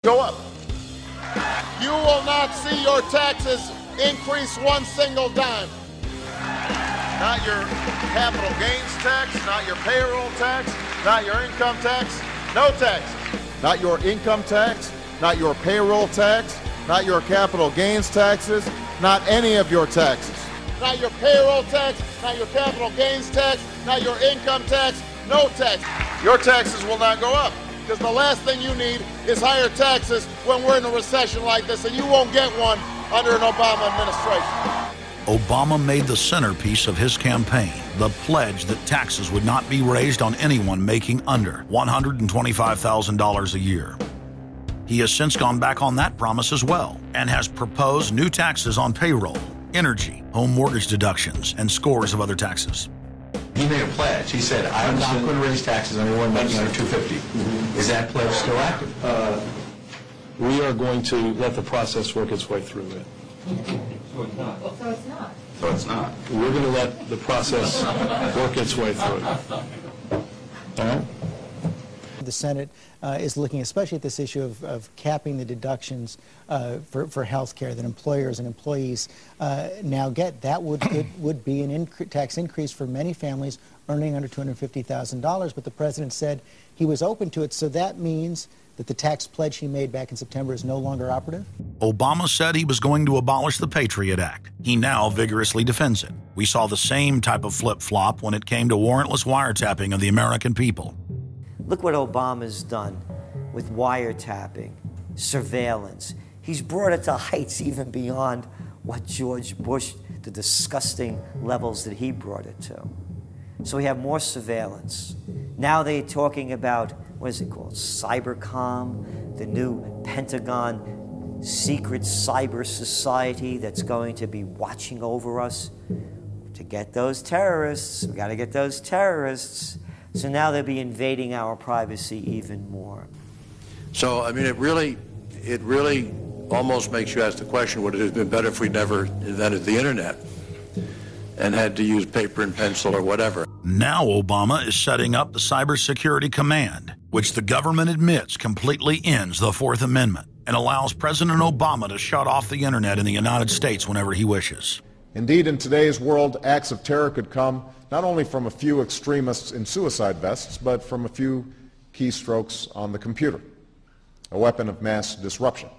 Go up. You will not see your taxes increase one single dime. Not your capital gains tax, not your payroll tax, not your income tax, no taxes. Not your income tax, not your payroll tax, not your capital gains taxes, not any of your taxes. Not your payroll tax, not your capital gains tax, not your income tax, no tax. Your taxes will not go up. Because the last thing you need is higher taxes when we're in a recession like this, and you won't get one under an Obama administration. Obama made the centerpiece of his campaign the pledge that taxes would not be raised on anyone making under $125,000 a year. He has since gone back on that promise as well and has proposed new taxes on payroll, energy, home mortgage deductions, and scores of other taxes. He made a pledge. He said, I'm not going to raise taxes on anyone making under $250,000. Is that pledge still active? We are going to let the process work its way through it. So it's not. So it's not. So it's not. We're going to let the process work its way through it. All right? The Senate is looking especially at this issue of capping the deductions for health care that employers and employees now get. That would be an tax increase for many families earning under $250,000, but the president said he was open to it, so that means that the tax pledge he made back in September is no longer operative? Obama said he was going to abolish the Patriot Act. He now vigorously defends it. We saw the same type of flip-flop when it came to warrantless wiretapping of the American people. Look what Obama's done with wiretapping, surveillance. He's brought it to heights even beyond what George Bush, the disgusting levels that he brought it to. So we have more surveillance. Now they're talking about, what is it called, Cybercom, the new Pentagon secret cyber society that's going to be watching over us. To get those terrorists, we got to get those terrorists. So now they'll be invading our privacy even more. So, I mean, it really almost makes you ask the question, would it have been better if we never invented the internet and had to use paper and pencil or whatever? Now Obama is setting up the Cybersecurity Command, which the government admits completely ends the Fourth Amendment and allows President Obama to shut off the internet in the United States whenever he wishes. Indeed, in today's world, acts of terror could come not only from a few extremists in suicide vests, but from a few keystrokes on the computer, a weapon of mass disruption.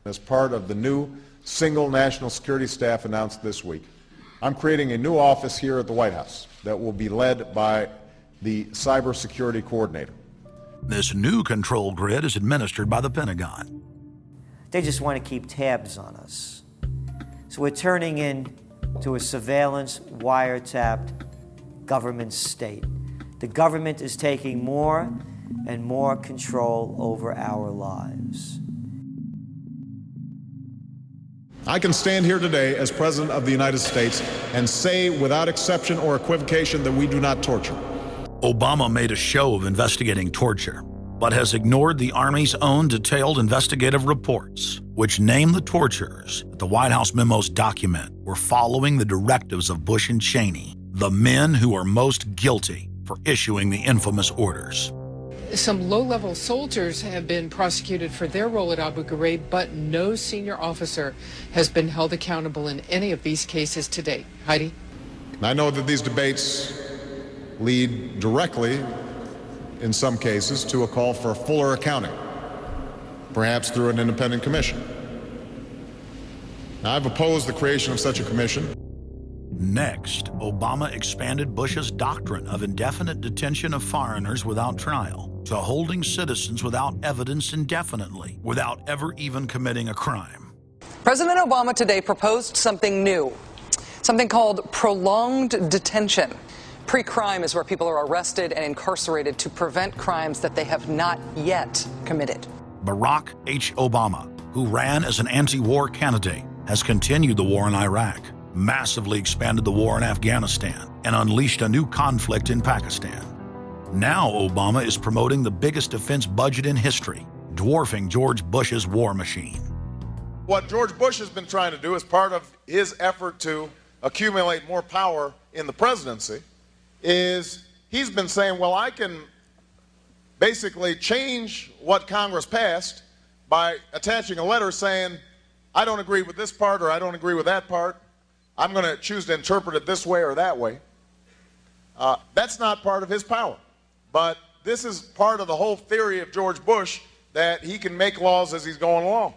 As part of the new single national security staff announced this week, I'm creating a new office here at the White House that will be led by the cybersecurity coordinator. This new control grid is administered by the Pentagon. They just want to keep tabs on us. So we're turning into a surveillance, wiretapped government state. The government is taking more and more control over our lives. I can stand here today as President of the United States and say without exception or equivocation that we do not torture. Obama made a show of investigating torture, but has ignored the Army's own detailed investigative reports, which name the torturers that the White House memos document were following the directives of Bush and Cheney, the men who are most guilty for issuing the infamous orders. Some low-level soldiers have been prosecuted for their role at Abu Ghraib, but no senior officer has been held accountable in any of these cases to date. Heidi? I know that these debates lead directly, in some cases, to a call for fuller accounting, perhaps through an independent commission. Now, I've opposed the creation of such a commission. Next, Obama expanded Bush's doctrine of indefinite detention of foreigners without trial to holding citizens without evidence indefinitely, without ever even committing a crime. President Obama today proposed something new, something called prolonged detention. Pre-crime is where people are arrested and incarcerated to prevent crimes that they have not yet committed. Barack H. Obama, who ran as an anti-war candidate, has continued the war in Iraq, massively expanded the war in Afghanistan, and unleashed a new conflict in Pakistan. Now Obama is promoting the biggest defense budget in history, dwarfing George Bush's war machine. What George Bush has been trying to do as part of his effort to accumulate more power in the presidency is he's been saying, well, I can basically change what Congress passed by attaching a letter saying, I don't agree with this part or I don't agree with that part. I'm going to choose to interpret it this way or that way. That's not part of his power. But this is part of the whole theory of George Bush, that he can make laws as he's going along.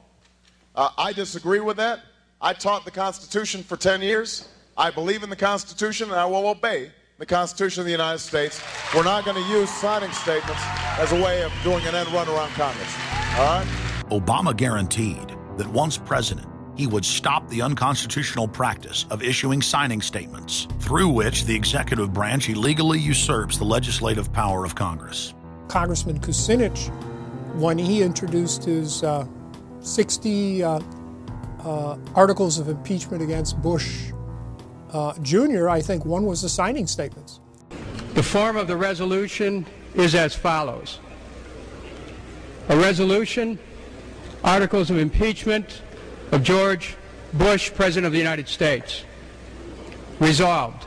I disagree with that. I taught the Constitution for 10 years. I believe in the Constitution, and I will obey the Constitution of the United States. We're not going to use signing statements as a way of doing an end run around Congress. All right? Obama guaranteed that once president, he would stop the unconstitutional practice of issuing signing statements, through which the executive branch illegally usurps the legislative power of Congress. Congressman Kucinich, when he introduced his 60 articles of impeachment against Bush Jr., I think one was the signing statements. The form of the resolution is as follows. A resolution, articles of impeachment of George Bush, President of the United States. Resolved,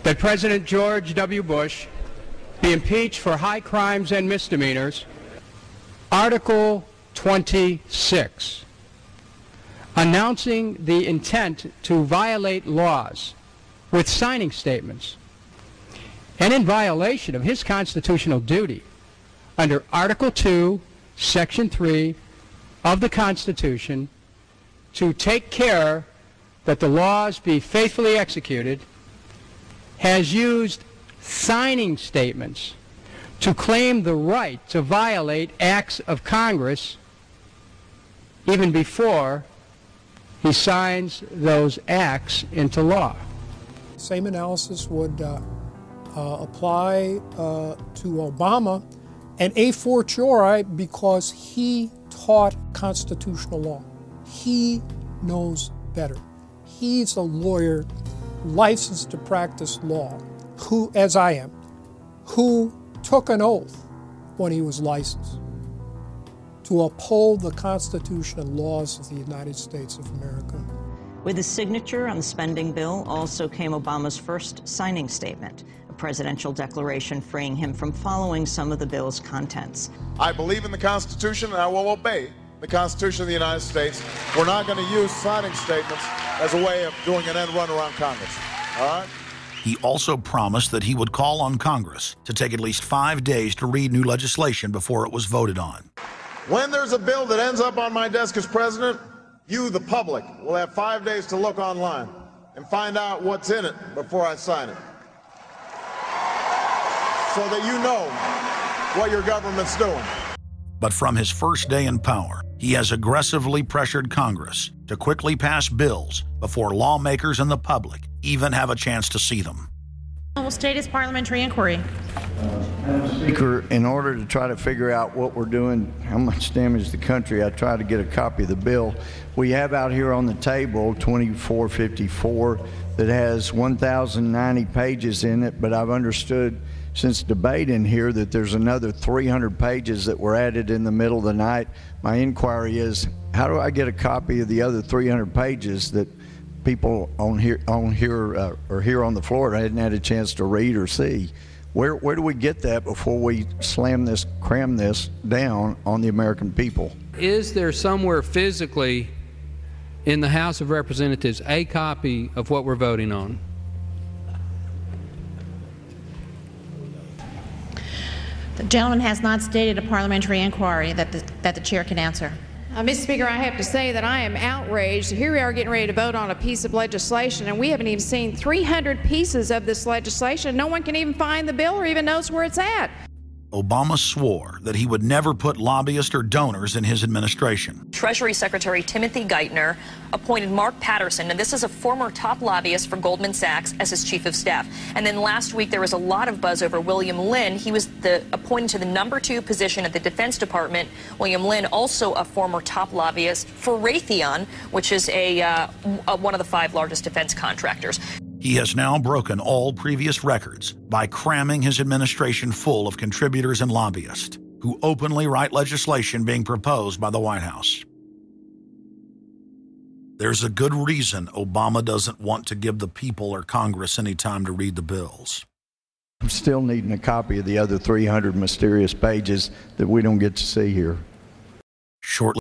that President George W. Bush be impeached for high crimes and misdemeanors. Article 26, announcing the intent to violate laws with signing statements, and in violation of his constitutional duty under Article 2, Section 3 of the Constitution, to take care that the laws be faithfully executed, has used signing statements to claim the right to violate acts of Congress even before he signs those acts into law. Same analysis would apply to Obama, and a fortiori because he taught constitutional law. He knows better. He's a lawyer licensed to practice law, who, as I am, who took an oath when he was licensed to uphold the Constitution and laws of the United States of America. With his signature on the spending bill also came Obama's first signing statement, a presidential declaration freeing him from following some of the bill's contents. I believe in the Constitution, and I will obey the Constitution of the United States. We're not going to use signing statements as a way of doing an end run around Congress. All right? He also promised that he would call on Congress to take at least 5 days to read new legislation before it was voted on. When there's a bill that ends up on my desk as president, you, the public, will have 5 days to look online and find out what's in it before I sign it, so that you know what your government's doing. But from his first day in power, he has aggressively pressured Congress to quickly pass bills before lawmakers and the public even have a chance to see them. Will state his parliamentary inquiry. Madam Speaker, in order to try to figure out what we're doing, how much damage to the country, I tried to get a copy of the bill. We have out here on the table 2454 that has 1,090 pages in it, but I've understood since debate in here that there's another 300 pages that were added in the middle of the night. My inquiry is, how do I get a copy of the other 300 pages that people on here on the floor hadn't had a chance to read or see? Where do we get that before we cram this down on the American people? Is there somewhere physically in the House of Representatives a copy of what we're voting on? The gentleman has not stated a parliamentary inquiry that the chair can answer. Mr. Speaker, I have to say that I am outraged. Here we are getting ready to vote on a piece of legislation, and we haven't even seen 300 pieces of this legislation. No one can even find the bill or even knows where it's at. Obama swore that he would never put lobbyists or donors in his administration. Treasury Secretary Timothy Geithner appointed Mark Patterson, and this is a former top lobbyist for Goldman Sachs, as his chief of staff. And then last week there was a lot of buzz over William Lynn. He was appointed to the #2 position at the Defense Department. William Lynn, also a former top lobbyist for Raytheon, which is one of the 5 largest defense contractors. He has now broken all previous records by cramming his administration full of contributors and lobbyists who openly write legislation being proposed by the White House. There's a good reason Obama doesn't want to give the people or Congress any time to read the bills. I'm still needing a copy of the other 300 mysterious pages that we don't get to see here. shortly.